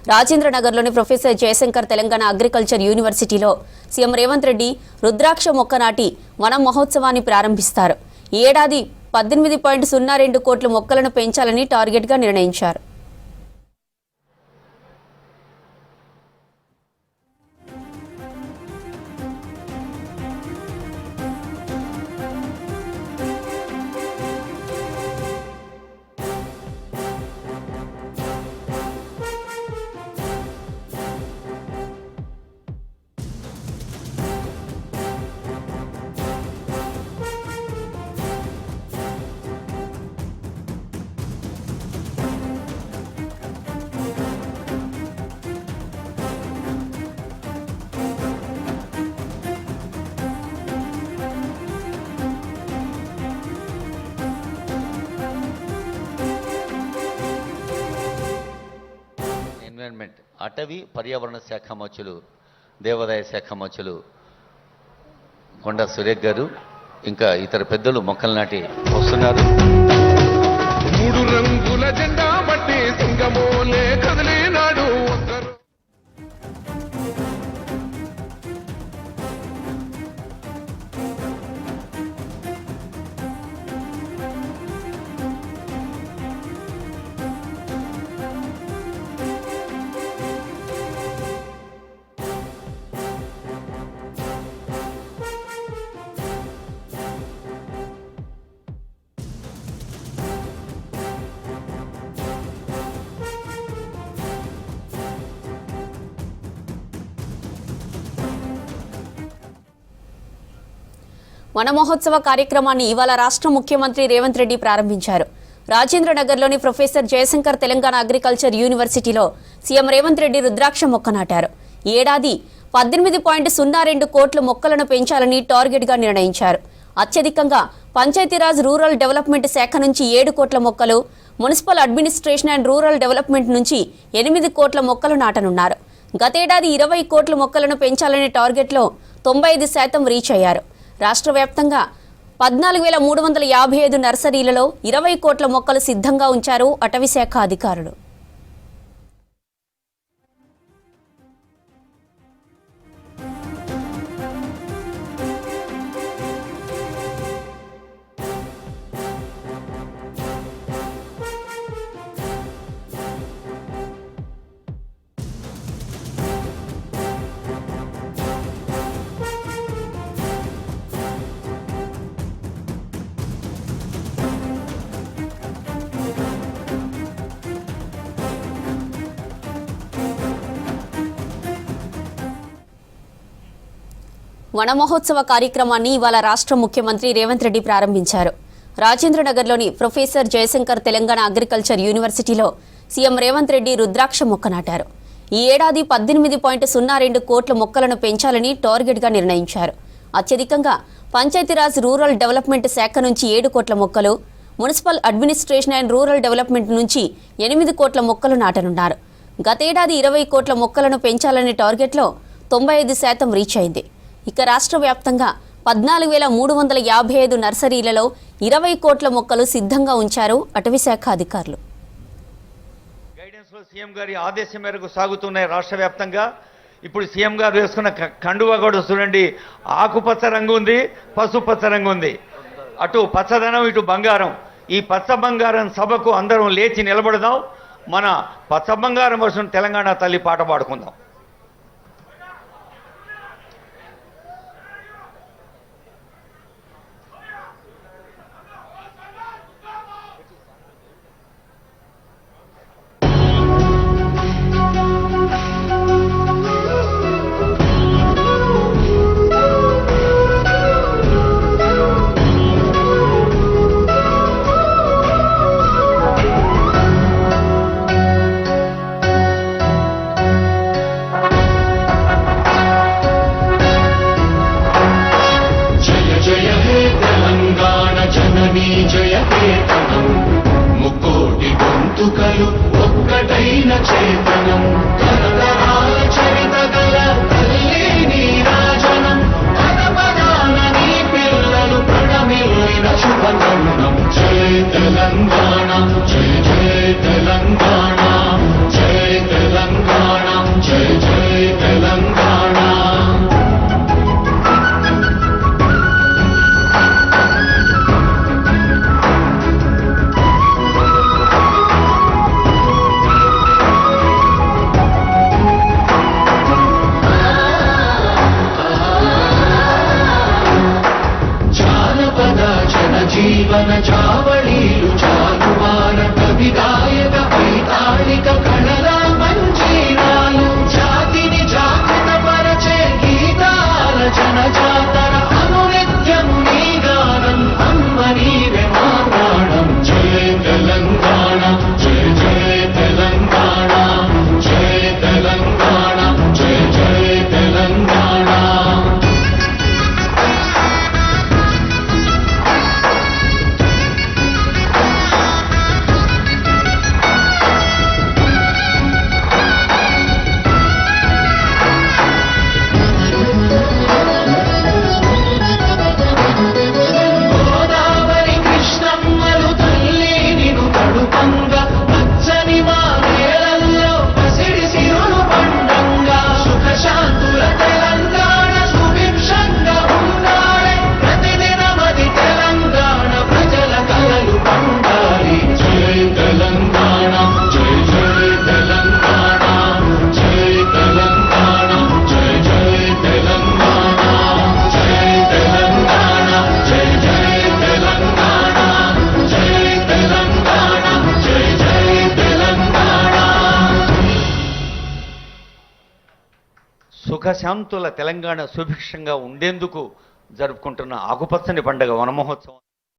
రాజేంద్రనగర్లోని professor Jayashankar Telangana agriculture యూనివర్సిటీలో CM Revanth Reddy రుద్రాక్ష మొక్క నాటి వన మహోత్సవాన్ని ప్రారంభిస్తారు. ఈ ఏడాది 18.02 కోట్ల మొక్కలను పెంచాలని టార్గెట్గా నిర్ణయించారు. ఎన్విరాన్మెంట్ అటవీ పర్యావరణ శాఖ మంత్రులు దేవాదాయ శాఖ మంత్రులు కొండా సురేఖ్ గారు ఇంకా ఇతర పెద్దలు మొక్కలు నాటి వస్తున్నారు. 3 రంగుల జెండా బట్టి సింగమోలే కదిలినాడు. వన మహోత్సవ కార్యక్రమాన్ని ఇవాళ రాష్ట్ర ముఖ్యమంత్రి రేవంత్ రెడ్డి ప్రారంభించారు. రాజేంద్రనగర్లోని ప్రొఫెసర్ జయశంకర్ తెలంగాణ అగ్రికల్చర్ యూనివర్సిటీలో సీఎం రేవంత్ రెడ్డి రుద్రాక్ష మొక్క నాటారు. ఈ ఏడాది 18.02 కోట్ల మొక్కలను పెంచాలని టార్గెట్గా నిర్ణయించారు. అత్యధికంగా పంచాయతీరాజ్ రూరల్ డెవలప్మెంట్ శాఖ నుంచి 7 కోట్ల మొక్కలు, municipal administration and rural development నుంచి 8 కోట్ల మొక్కలు నాటనున్నారు. గతేడాది 20 కోట్ల మొక్కలను పెంచాలనే టార్గెట్లో 95% రీచ్ అయ్యారు. రాష్ట్ర వ్యాప్తంగా 14,355 నర్సరీలలో 20 కోట్ల మొక్కలు సిద్ధంగా ఉంచారు అటవీశాఖ అధికారులు. వన మహోత్సవ కార్యక్రమాన్ని ఇవాళ రాష్ట్ర ముఖ్యమంత్రి రేవంత్ రెడ్డి ప్రారంభించారు. రాజేంద్రనగర్లోని ప్రొఫెసర్ జయశంకర్ తెలంగాణ అగ్రికల్చర్ యూనివర్సిటీలో సీఎం రేవంత్ రెడ్డి రుద్రాక్ష మొక్క నాటారు. ఈ ఏడాది 18.02 కోట్ల మొక్కలను పెంచాలని టార్గెట్గా నిర్ణయించారు. అత్యధికంగా పంచాయతీరాజ్ రూరల్ డెవలప్మెంట్ శాఖ నుంచి 7 కోట్ల మొక్కలు, municipal administration and rural development నుంచి 8 కోట్ల మొక్కలు నాటనున్నారు. గతేడాది 20 కోట్ల మొక్కలను పెంచాలనే టార్గెట్లో 95% రీచ్ అయింది. ఇక రాష్ట్ర వ్యాప్తంగా 14,355 నర్సరీలలో 20 కోట్ల మొక్కలు సిద్ధంగా ఉంచారు అటవీశాఖ అధికారులు. గైడెన్స్ లో సీఎం గారి ఆదేశం మేరకు సాగుతున్నాయి రాష్ట్ర వ్యాప్తంగా. ఇప్పుడు సీఎం గారు వేసుకున్న కండువా కూడా చూడండి, ఆకుపచ్చ రంగు ఉంది, పసుపచ్చ రంగు ఉంది. అటు పచ్చదనం, ఇటు బంగారం. ఈ పచ్చ బంగారం సభకు అందరం లేచి నిలబడదాం. మన పచ్చ బంగారం కోసం తెలంగాణ తల్లి పాట పాడుకుందాం. సుఖశాంతుల తెలంగాణ సుభిక్షంగా ఉండేందుకు జరుపుకుంటున్న ఆకుపచ్చని పండుగ వనమహోత్సవం.